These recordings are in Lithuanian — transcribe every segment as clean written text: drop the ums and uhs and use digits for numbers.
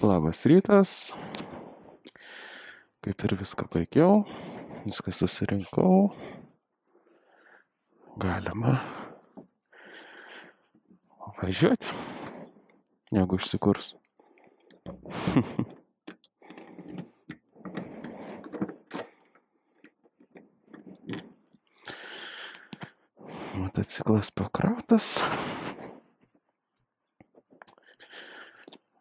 Labas rytas, kaip ir viską baigiau, viską susirinkau, galima važiuoti, jeigu užsikurs. Motociklas pakrautas,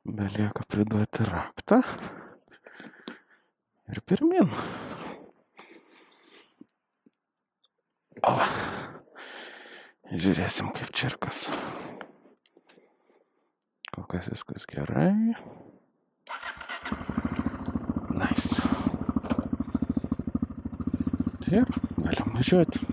belieka priduoti raktą ir pirmin. O, žiūrėsim kaip čia ir kas. Kol kas viskas gerai. Nice. Ir galim važiuoti.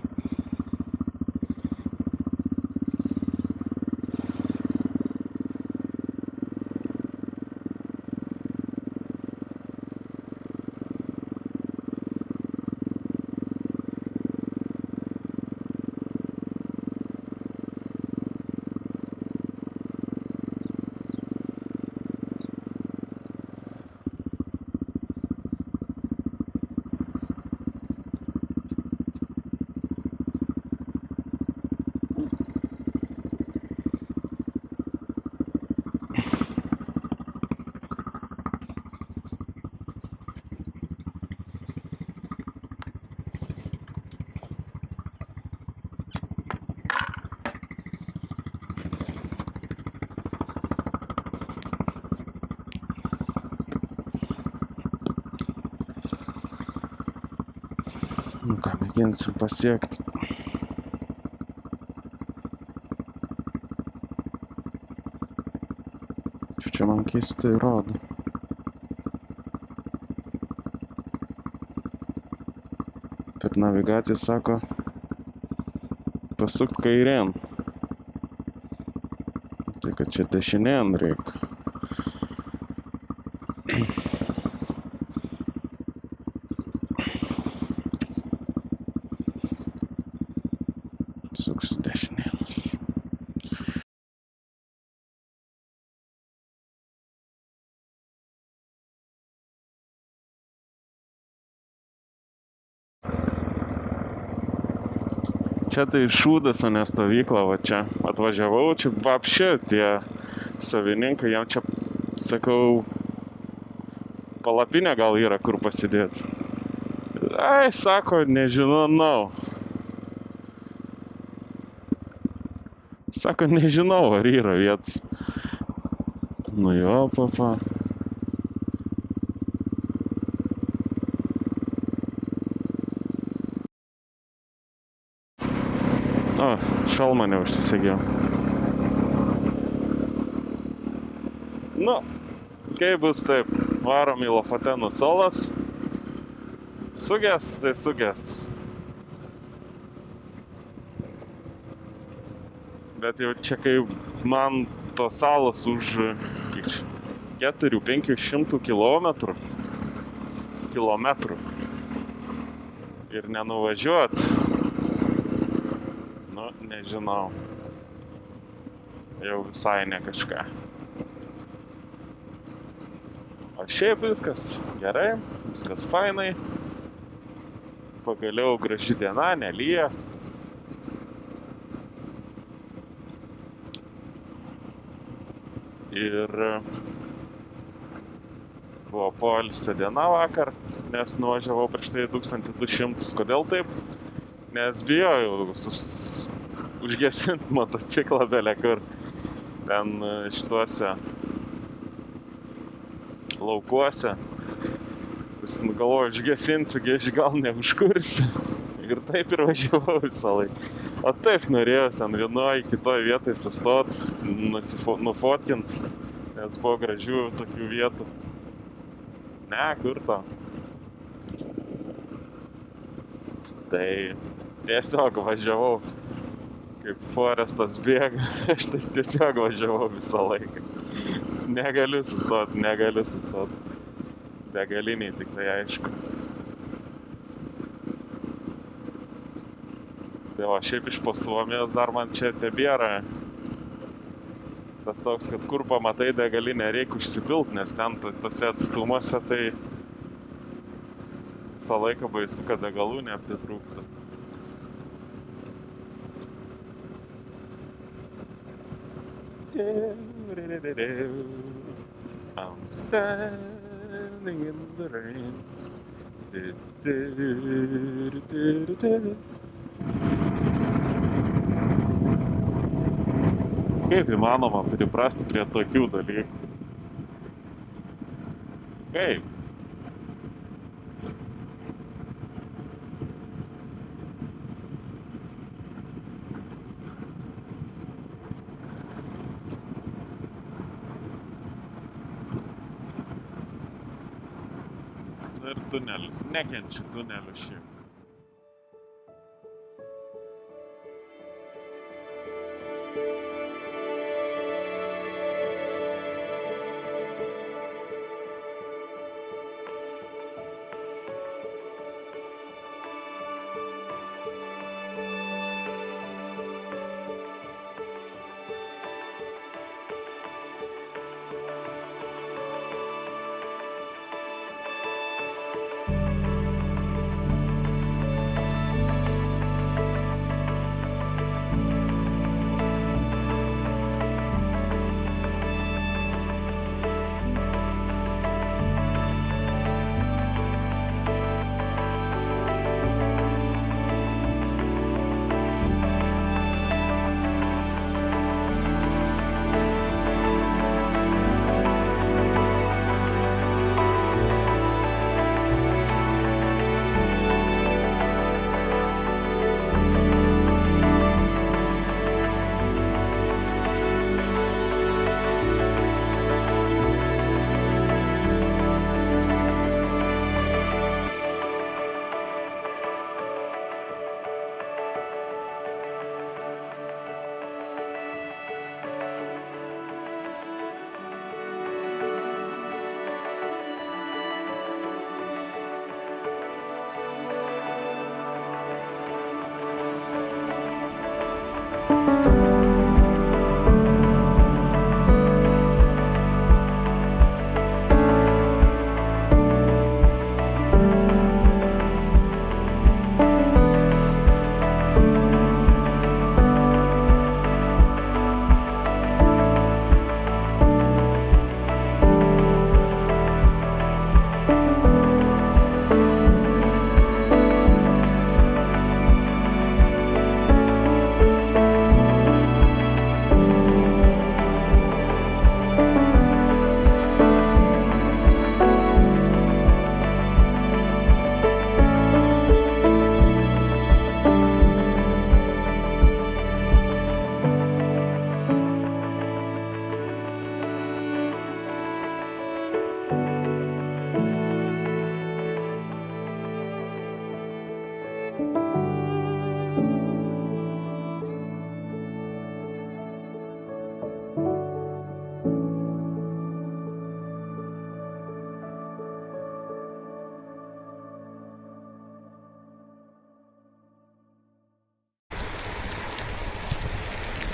Nu ką, mėginsim pasiekti. Čia man keistai rodo. Per navigaciją sako pasukt kairėn. Tai kad čia dešinėn reikia. Suksiu dešinėn. Čia tai šūdas, o ne stovykla, va čia atvažiavau, čia vapšė tie savininkai, jam čia, sakau, palapinė gal yra kur pasidėti. Ai, sako, nežinau. Sako, nežinau, ar yra vietos. Nu jo, papa. O, šalmą neužsisegiau. Nu, kaip bus taip, varom į Lofotenų salas. Suges, tai suges. Bet jau čia kaip man tos salos už 400-500 kilometrų ir nenuvažiuot. Nu, nežinau. Jau visai ne kažką. O šiaip viskas gerai, viskas fainai. Pagaliau graži diena, nelyja. Ir buvo poilsio diena vakar, nes nuvažiavau prieš tai 1200. Kodėl taip? Nes bijojau užgesinti motociklą belekur. Ten šituose laukuose. Galvoju, užgesinsiu, gal neužkursiu. Ir taip ir važiavau visą laiką. O taip norėjau ten vienoj, kitoj vietoj sustot, nufotkint, nes buvo gražių tokių vietų. Ne, kur to? Tai tiesiog važiavau, kaip Forestas bėga, aš taip tiesiog važiavau visą laiką. Negaliu sustot. Degaliniai tik tai aišku. Tai o šiaip iš po Suomijos dar man čia tebėra tas toks, kad kur pamatai degalinę reikia užsipilt, nes ten tose atstumuose tai visą laiką baisu, kad degalų nepritrūktų. I'm standing in the rain. Kaip įmanoma priprasti prie tokių dalykų? Kaip? Ir tunelis. Nekenčiu tunelių šiaip.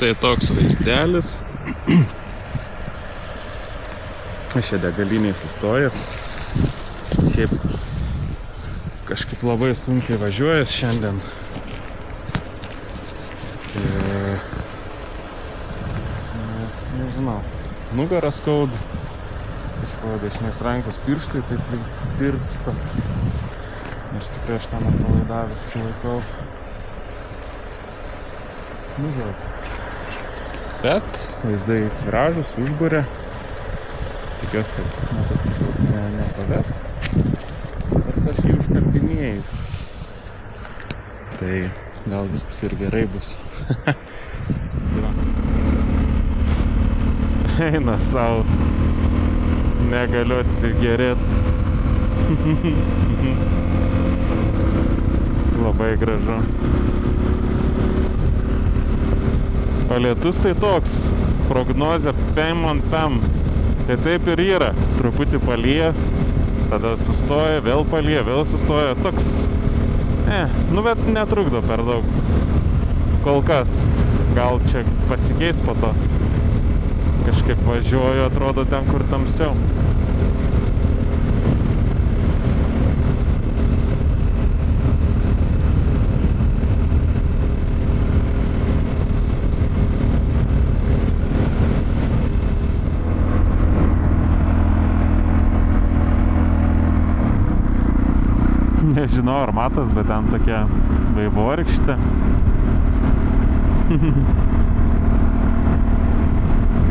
Tai toks vaizdelis. Aš čia degaliniai sustojęs. Šiaip kažkaip labai sunkiai važiuojas šiandien. Nežinau, nugarą skauda. Iš dešinės rankos pirštai taip tirpsta. Nors tikrai aš ten atpalaidavęs laikau. Žodžiu. Bet vaizdai gražūs, užburia. Tikiuosi, kad motociklas nepaves. Nors aš jį užkalbinėjau. Tai gal viskas ir gerai bus. Eina savo. Negaliu atsigerėt. Labai gražu. O lietus tai toks, prognozė pem ant pem. Tai taip ir yra, truputį palyja, tada sustoja, vėl palyja, vėl sustoja. Toks, bet netrukdo per daug. Kol kas, gal čia pasikeis po to. Kažkaip važiuoju, atrodo ten, kur tamsiau. Nežinau, ar matas, bet ten tokia vaivorykštė.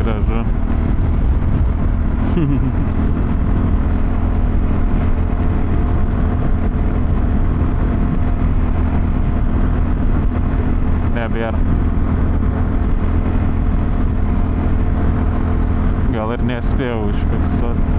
Gražu. Nebėra. Gal ir nespėjau užfiksuoti.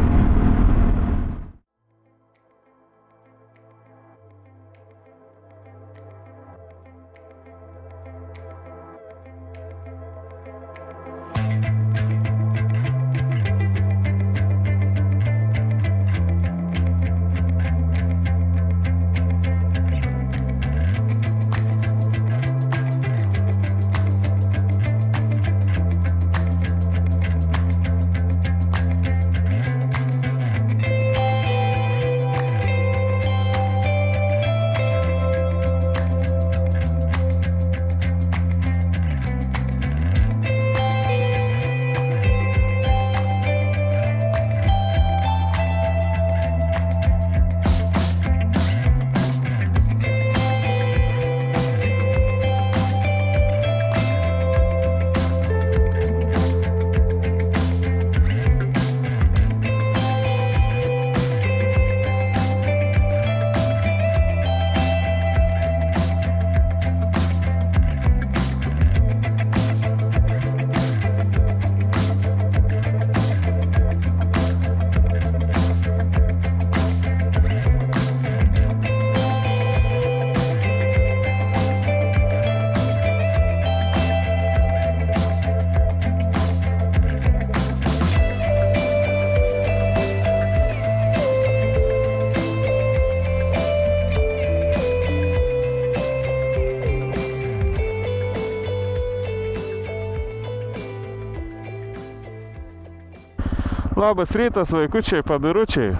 Labas rytas, vaikučiai, padaručiai.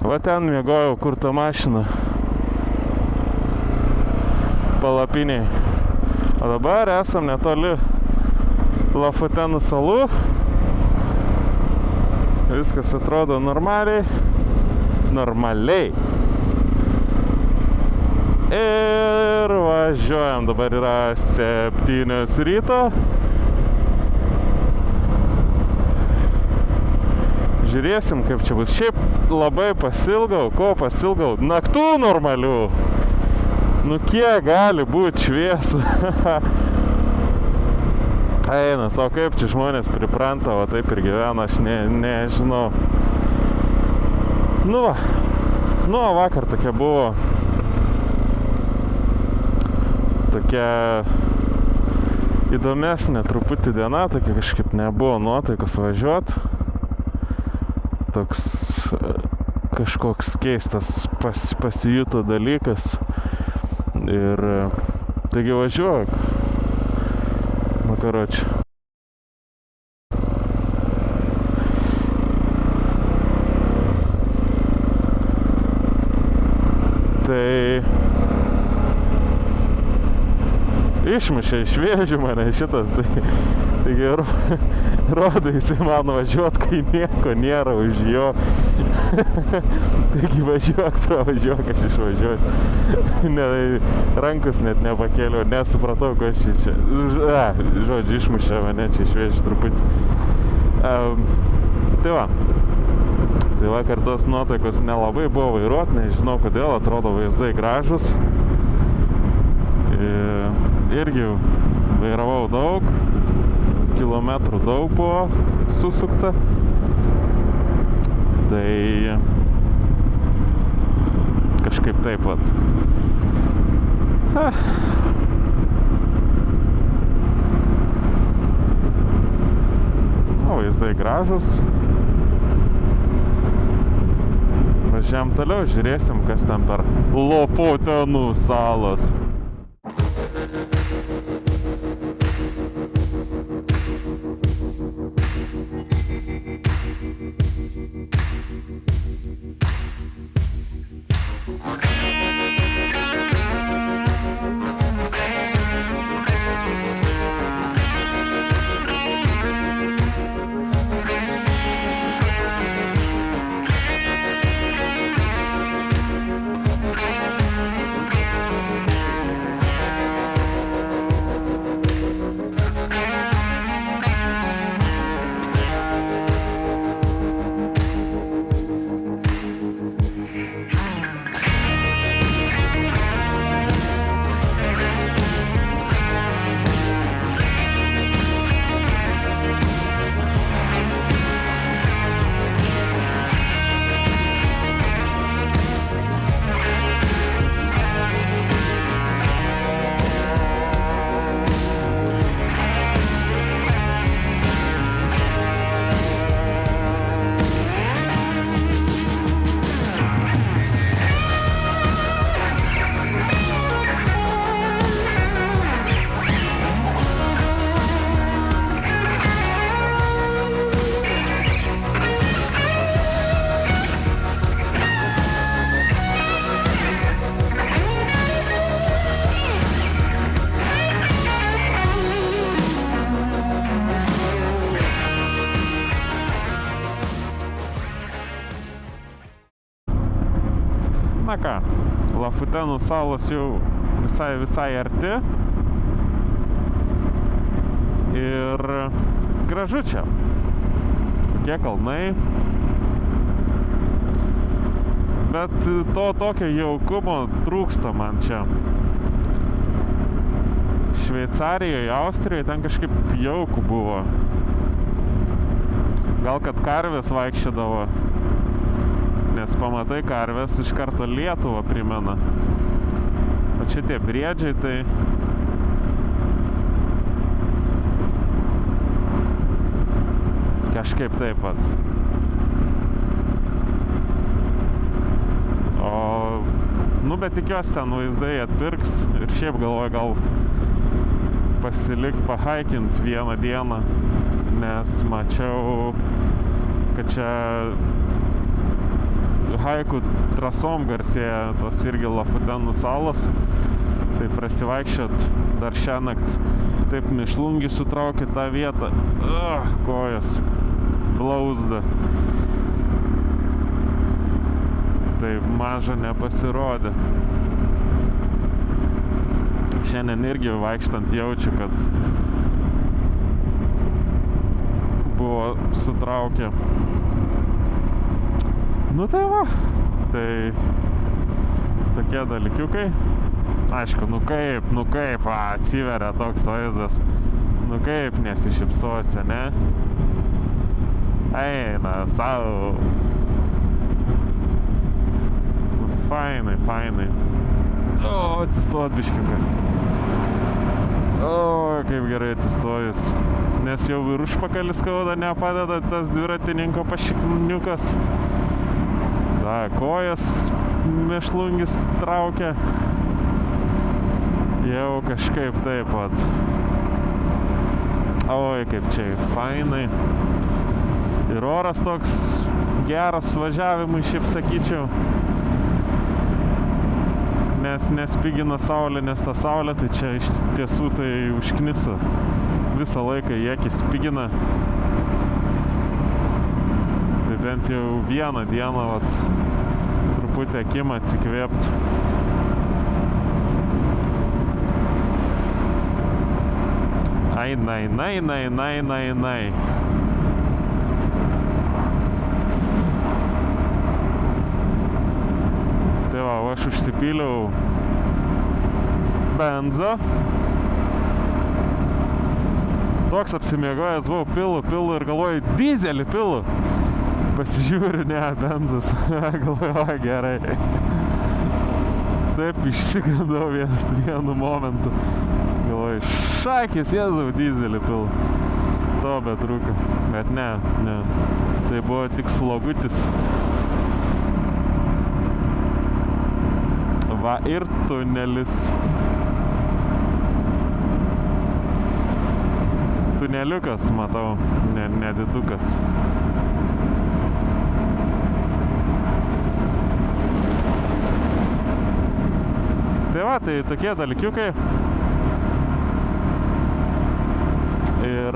Va ten miegojau, kur ta mašina. Palapiniai. O dabar esam netoli Lafotenų salų. Viskas atrodo normaliai. Ir važiuojam. Dabar yra 7 ryto. Žiūrėsim, kaip čia bus. Šiaip labai pasilgau. Ko pasilgau? Naktų normalių. Nu kiek gali būti šviesų? Einas, o kaip čia žmonės pripranta, o taip ir gyvena, aš nežinau. Nu va. Nu, vakar tokia buvo. Tokia įdomesnė truputį diena, tokia kažkaip nebuvo nuotaikos važiuoti. Toks kažkoks keistas pasijuto dalykas. Ir taigi važiuok. Nu, karoči. Tai išmušė iš vėžių mane šitas, taigi rodo jisai man važiuot, kai nieko nėra už jo. Taigi važiuok, pravažiuok, aš išvažiuosiu. Rankus net nepakėliau, nesupratau, ko aš čia. Žodžiu, išmušė mane čia iš vėžių truputį. Tai va. Tai vakar tos nuotaikos nelabai buvo vairuot, nežinau kodėl, atrodo vaizdai gražus. Irgi vairavau daug, kilometrų daug buvo susukta. Tai kažkaip taip pat. O, vaizdai gražus. Važiuojam toliau, žiūrėsim, kas ten per Lafotenų salos. Na ką, Lafutenų salos jau visai arti. Ir gražu čia. Kokie kalnai. Bet to tokio jaukumo trūksta man čia. Šveicarijoje, Austrijoje ten kažkaip jauku buvo. Gal kad karvės vaikščiodavo, nes pamatai karvės iš karto Lietuvą primena. O šitie briedžiai tai... kažkaip taip pat. Bet tikiuosi ten vaizdai atpirks ir šiaip galvoju gal pasilikt pahaikint vieną dieną, nes mačiau, kad čia haikų trasom garsėja tos irgi Lafutenų salos, tai prasivaikščiot dar šiąnakt taip mėšlungį sutraukė tą vietą, kojas blauzda. Tai maža nepasirodė. Šiandien irgi vaikštant jaučiu, kad buvo sutraukę. Nu tai va, tai tokie dalykiukai. Aišku, nu kaip, atsiveria toks vaizdas. Nu kaip nesišypsosi, ne? Eina savo. Fainai. O, atsistot biškiuką. O, kaip gerai atsistojus. Nes jau ir užpakalis skauda, nepadeda tas dviratininko pašikniukas. Da, kojas mėšlungis traukia. Jau kažkaip taip pat. Oi, kaip čia fainai. Ir oras toks geras važiavimui, šiaip sakyčiau. Nes nespigina saulė, nes ta saulė, tai čia iš tiesų tai užkniso. Visą laiką į akį spigina. Tai bent jau vieną dieną, vat, truputį akimą atsikvėpt. Nai. Tai va, aš užsipyliau benzo. Toks apsimiegojęs buvau, pilu ir galvoju, dizelį pilu. Pasižiūriu, ne, benzas. Galvoju, gerai. Taip išsigandau vienu momentu. Galvoju, šakis, Jėzau, dizelį pilu. To betrūka. Bet ne. Tai buvo tik slogutis. Va ir tunelis. Tuneliukas, matau, nedidukas. Tai va, tai tokie dalykiukai. Ir,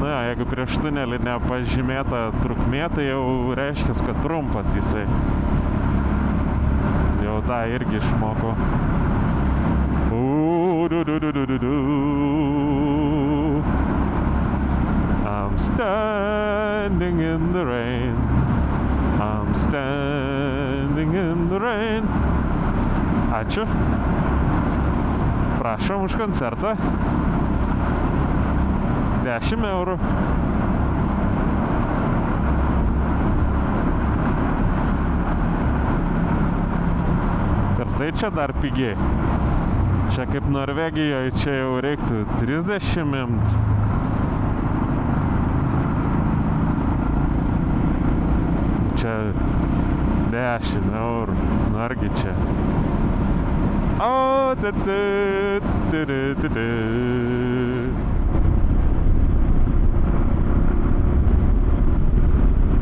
na, jeigu prieš tunelį nepažymėta trukmė, tai jau reiškia, kad trumpas jisai. Jau tą irgi išmokau. I'm standing in the rain. I'm standing in the rain. Ačiū. Prašom už koncertą. 10 eurų. Ir tai čia dar pigiai. Čia kaip Norvegijoje, čia jau reiktų 30 imt. Čia 10 eurų. Nu argi čia. O,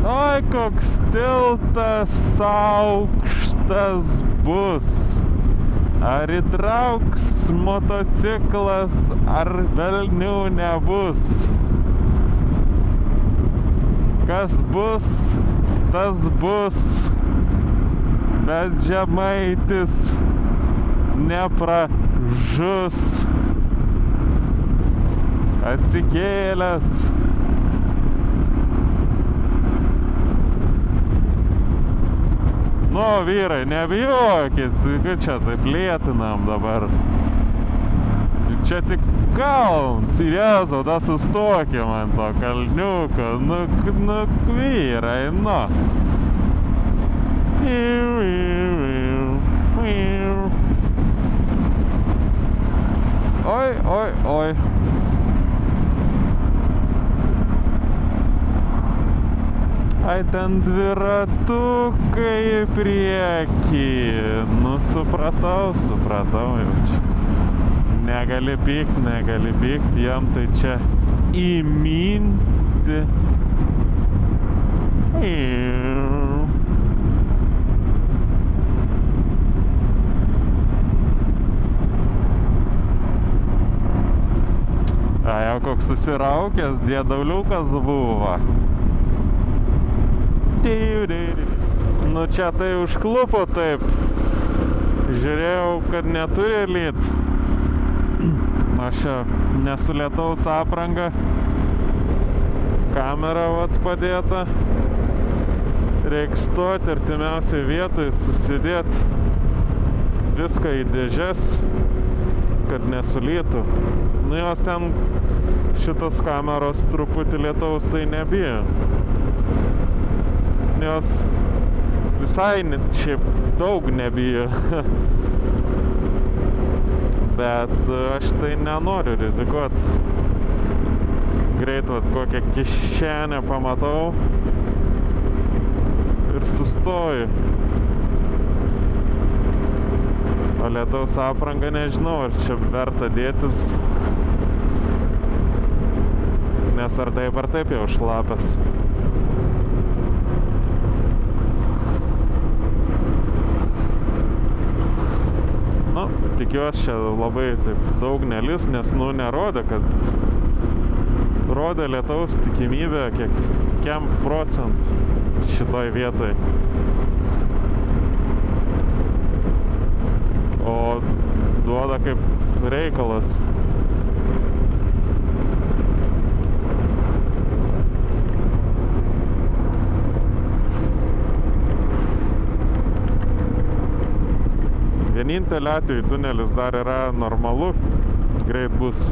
Oi, koks tiltas aukštas bus. Ar įtrauks motociklas, ar velnių nebus. Kas bus, tas bus. Bet Žemaitis nepražus. Atsikėlęs. Nu, vyrai, nebijokit, kad čia taip lėtinam dabar. Čia tik kalns, Jėzau, da sustokim ant to kalniuko, nu, vyrai, nu. Oi, oi, oi. Ai, ten dviratukai į priekį. Nu, supratau jau čia. Negali pykt, jam tai čia įminti. A, jau koks susiraukęs dėdauliukas buvo. Nu, čia tai užklupo taip. Žiūrėjau, kad neturi lyt. Aš čia nesu lietaus apranga. Kamera vat padėta. Reiks stoti artimiausiai vietoj, susidėt viską į dėžes, kad nesulytų. Nu, jos ten šitos kameros truputį lietaus tai nebijo. Jos visai šiaip daug nebijo. Bet aš tai nenoriu rizikuot. Greit vat kokią kišenę pamatau ir sustoju. O lietaus apranga nežinau, ar čia verta dėtis. Nes ar taip jau šlapias. Nu, tikiuosi čia labai taip daug nelis, nes nu nerodė, kad rodė lietaus tikimybę kiek procentų šitoj vietoj. O duoda kaip reikalas. Vienintelį atveju tunelis dar yra normalu, greit bus,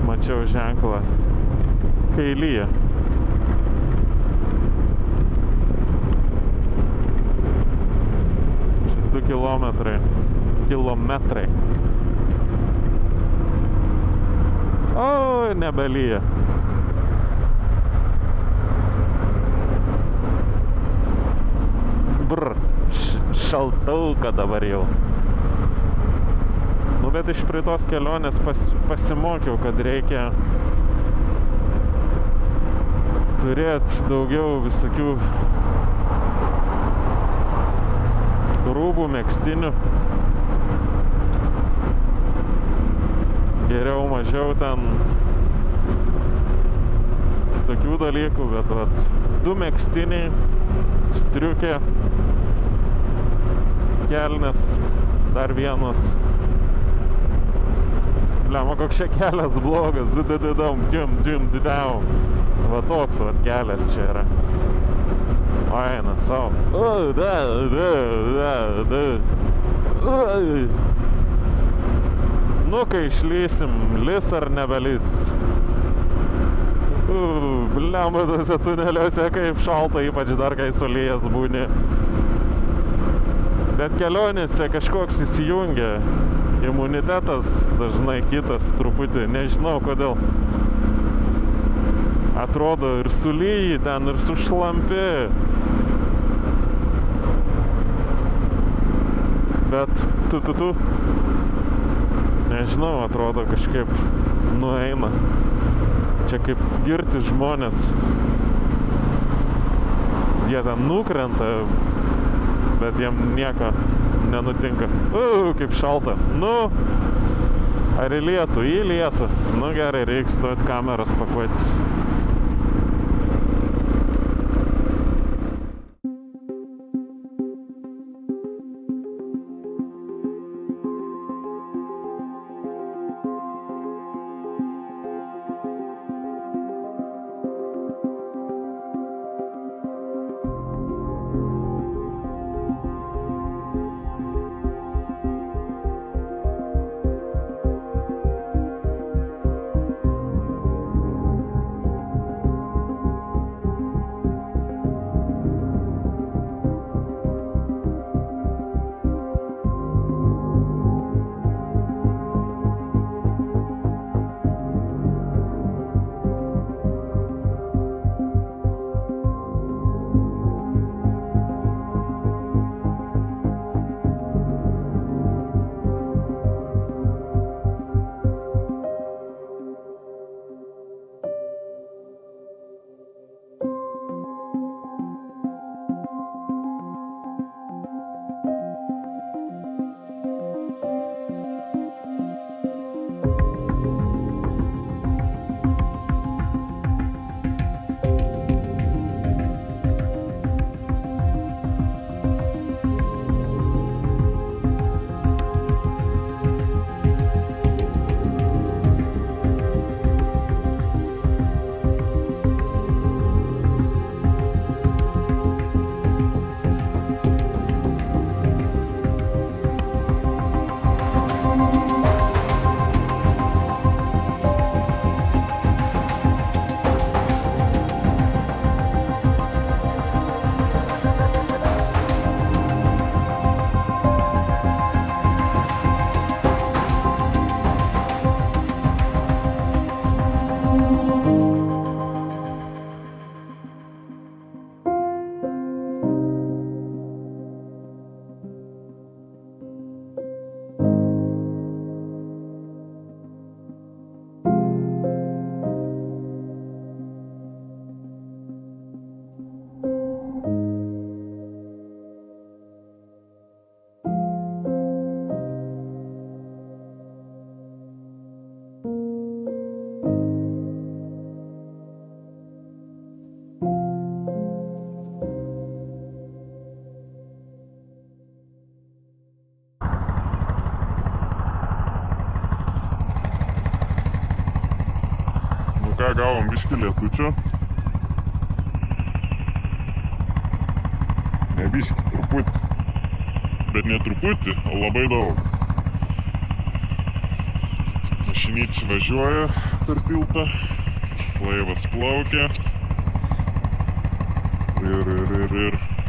mačiau ženklą, kai lyja. Čia 2 kilometrai. O, nebelyja. Šaltauka dabar jau. Nu, bet iš praeitos kelionės pasimokiau, kad reikia turėti daugiau visokių rūbų, megztinių. Geriau, mažiau ten tokių dalykų, bet vat 2 megztiniai, striukė, kelnes, dar vienas. Blema, koks čia kelias blogas, va toks vat kelias čia yra. Eina savo. Nu, kai išlysim, lis ar nebelys. Blema, tose tuneliuose kaip šalta, ypač dar kai sulijęs būni. Bet kelionėse kažkoks įsijungia. Imunitetas dažnai kitas truputį, nežinau kodėl. Atrodo ir sulyji ten, ir sušlampi. Bet tu. Nežinau, atrodo kažkaip nueina. Čia kaip girti žmonės. Jie ten nukrenta, bet jiem nieko nenutinka. Kaip šalta. Nu, ar į lietų? Į lietų. Nu gerai, reiks stot kameras pakuotis. gavom biškį lietučio. Ne biškį, truputį. Bet ne truputį, o labai daug. Mašinyčiai važiuoja per tiltą. Laivas plaukia. Ir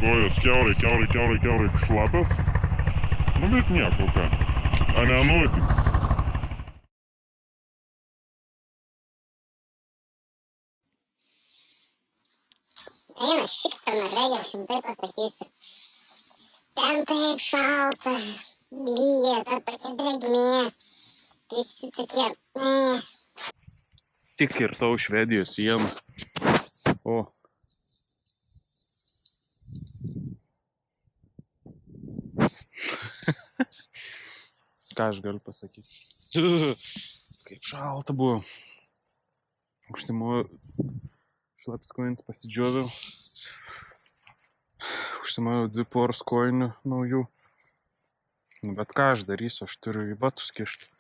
kojos kiaurai šlapios. Nu, bet nieko ką. A nenutiks. Eina šik per Norvegiją, aš jums taip pasakysiu. Ten taip šalta, lyja, ta tokia drėgmė. Visi tokie... Tik ir tau Švedijos siena. O. Ką aš galiu pasakyti? Kaip šalta buvo. Užsimoju šlapis kojins pasidžioviau. Užsimoju 2 poras kojinių naujų. Nu, bet ką aš darysiu, aš turiu į batus kišti.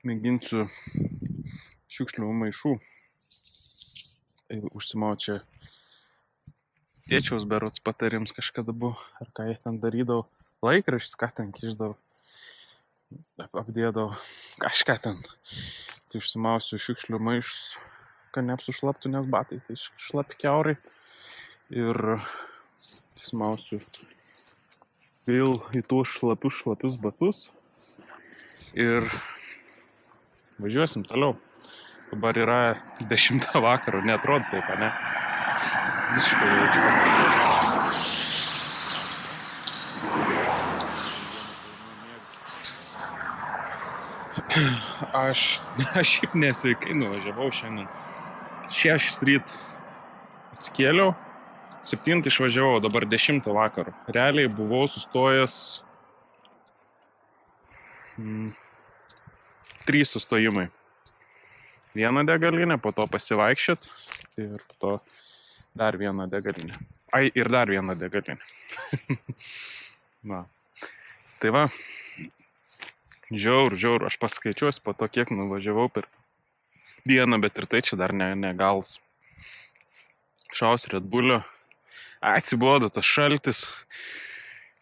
Mėginsiu šiukšlių maišų. Užsimau čia tėčiaus berods patarims kažkada buvo, ar ką jie ten darydavo. Laikraštis, ką ten kišdavo. Apdėdavo kažką ten. Tai užsimausiu šiukšlių maišus, kad neapsušlaptų, nes batai tai šlapi kiaurai. Ir užsimausiu vėl į tuos šlapius batus. Ir važiuosim toliau. Dabar yra 10 vakaro, neatrodo taip, ne? Visiškai jaučiu. Aš šiaip nesveikai nuvažiavau šiandien. 6 ryt atsikėliau, 7 išvažiavau, dabar 10 vakaro. Realiai buvau sustojęs 3 sustojimai. Vieną degalinę, po to pasivaikščiot ir po to dar vieną degalinę. Ai, ir dar vieną degalinę. Va. Tai va, žiaur, aš paskaičiuosiu po to, kiek nuvažiavau per dieną, bet ir tai čia dar negals. Šaus Red Bullio. Atsibodo tas šaltis,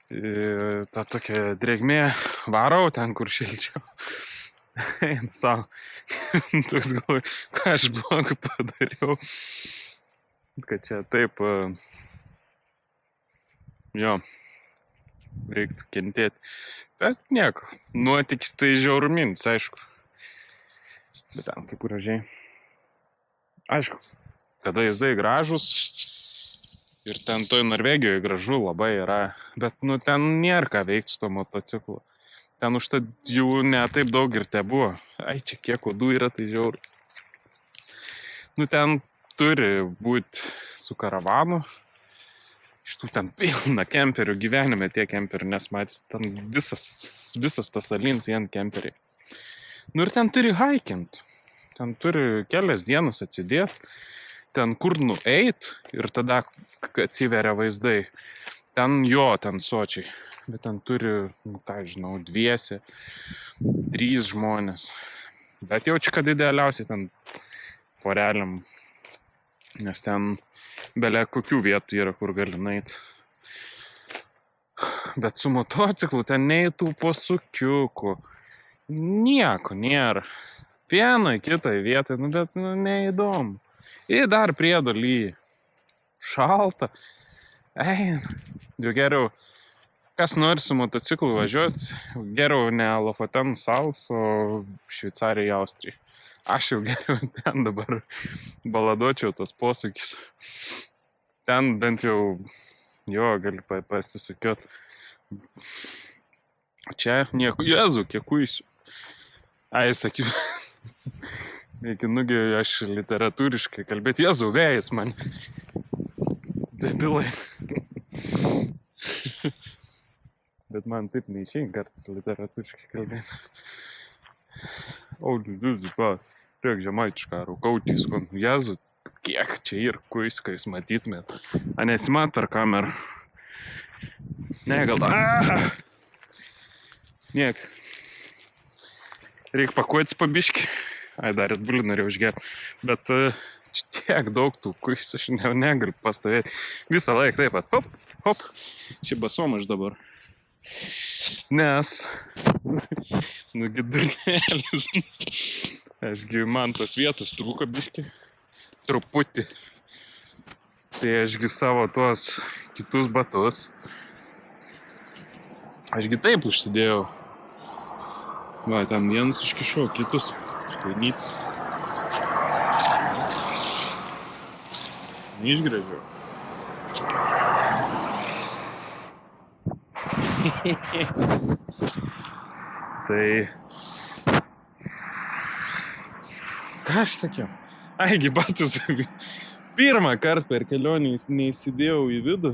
ta tokia drėgmė. Varau ten, kur šilčiau. Eina savo. Toks galvoju, ką aš blogai padariau. Kad čia taip, jo, reiktų kentėti. Bet nieko, nuotykis tai žiaurumins, aišku. Bet ten kaip gražiai. Aišku, kada vaizdai gražus. Ir ten toj Norvegijoje gražu labai yra. Bet nu ten nėra ką veikti su to motociklu. Ten užtat jų ne taip daug ir te buvo. Ai, čia kiek odų yra, tai žiaur. Nu, ten turi būti su karavanu. Iš tų ten pilna kemperių gyvenime tie kemperių, nes matys, ten visas tas salins vien kemperiai. Nu, ir ten turi haikint. Ten turi kelias dienas atsidėt. Ten kur nueit ir tada atsiveria vaizdai. Ten sočiai. Bet ten turi, ką žinau, 2, 3 žmonės. Bet jaučiu, kad idealiausiai ten poreliam. Nes ten belia kokių vietų yra, kur gali nueit. Bet su motociklu ten neįtų posūkiukų. Nieko nėra. Vienai, kitai vietai, nu bet neįdomu. Ir dar priedo lyja. Šalta. Eina. Jau geriau, kas nori su motociklu važiuoti, geriau ne Lofoten salos, o Šveicarijai, Austrijai. Aš jau geriau ten dabar baladočiau tos posūkis. Ten bent jau, gali pasisukiot. Čia nieko. Jezu, kiek kuisiu. Ai, sakiau. Nugi aš literatūriškai kalbėti. Jezu, vėjas man. Debilai. Bet man taip neišein kartais literatūriškai kalbėti. O, priek žemaitišką rūkautys. Jezu, kiek čia ir kuiska jūs matytumėt. A nesimat ar kamerą? Ne, gal... Niek. Reik pakuotis pabiškį. Ai, dar Red Bullį norėjau išgerti. Bet Tiek daug tų kuisių, aš negaliu pastovėti. Visą laiką taip pat, hop, hop. Čia basom aš dabar. Nes, nugi durnėlis. Ašgi man tos vietos trūko biški. Truputį. Tai ašgi savo tuos kitus batus. Ašgi taip užsidėjau. Va, ten vienus iškišau, kitus. Kainytis. Neišgrėžiau. Tai... Ką aš sakiau? Aigi, batus pirmą kartą per kelionį neįsidėjau į vidų,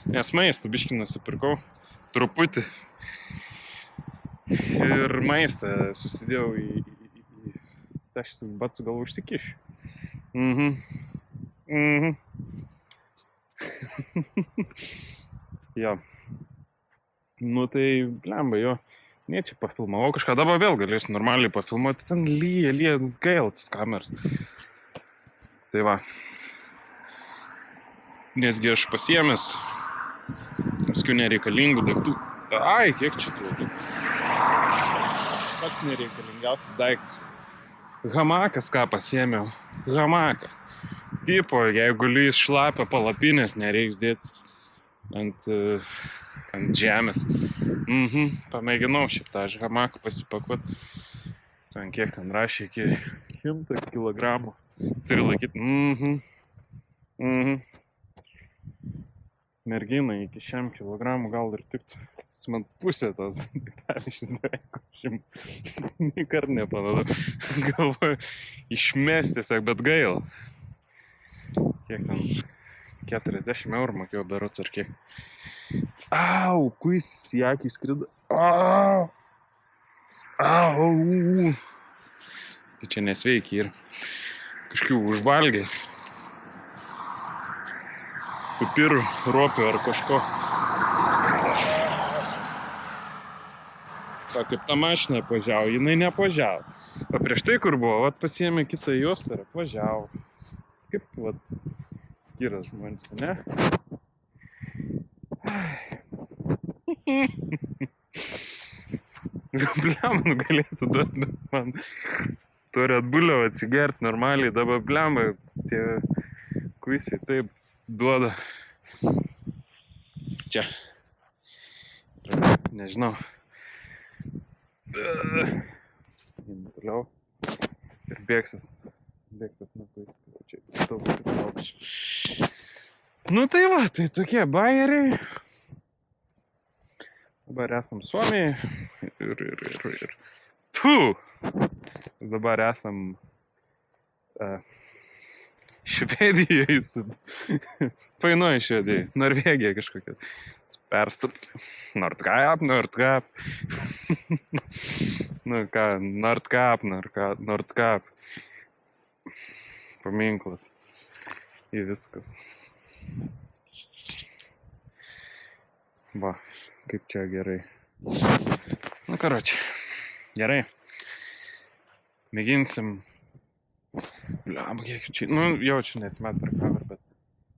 nes maistą biškį nusipirkau truputį. Ir maistą susidėjau į... Aš batų gal užsikišiu. Jo. Nu tai, blemba, jo. Ne čia pafilmavau kažką, dabar vėl galėsiu normaliai pafilmuoti. Ten lyja, gaila tas kameras. Tai va. Nesgi aš pasiėmęs paskui nereikalingų daiktų. Ai, kiek čia tų. Pats nereikalingiausias daiktas. Hamakas ką pasiėmiau. Hamakas. Tipo, jeigu lys šlapia palapinės, nereiks dėti ant žemės. Pamėginau šiaip tą hamaką pasipakuoti. Ten kiek ten rašė, iki 100 kilogramų. Turi laikyti. Merginai iki 100 kilogramų gal ir tiktų. Man pusė tos daiktavišis beveik 100. Nikart nepanaudoju. Galvoju, išmesti tiesiog, bet gaila. Kiek ten? 40 eurų mokėjau berods ar kiek. Au, kuisis į akį skrido. Au! Tai čia nesveiki ir kažkių užvalgė. Pipirų, ropių ar kažko. Va, kaip ta mašina apvažiavo, jinai neapvažiavo. O prieš tai, kur buvo, vat pasiėmė kitą juostą ir apvažiavo. Kaip, vat, skiras žmonės, ne? Blemba, galėtų duoti man to Red Bullio atsigert normaliai, dabar blemba, tie kuisiai taip duoda. Čia. Nežinau. Toliau. Ir bėgsis nuo kuisių. Čia daug aukščių. Nu tai va, tai tokie bajeriai. Dabar esam Suomijai ir Mes dabar esam Švedijoje su... Fainoj Švedijai. Norvegija kažkokia. Perstupti. Nordkap. Nu ką, Nordkap. Paminklas. Į viskas. Va, kaip čia gerai. Nu, karoči. Gerai. Mėginsim. Bliam, kiek čia. Nu, jau čia nesimet per kamerą, bet...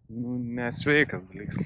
Nu, nesveikas dalykas.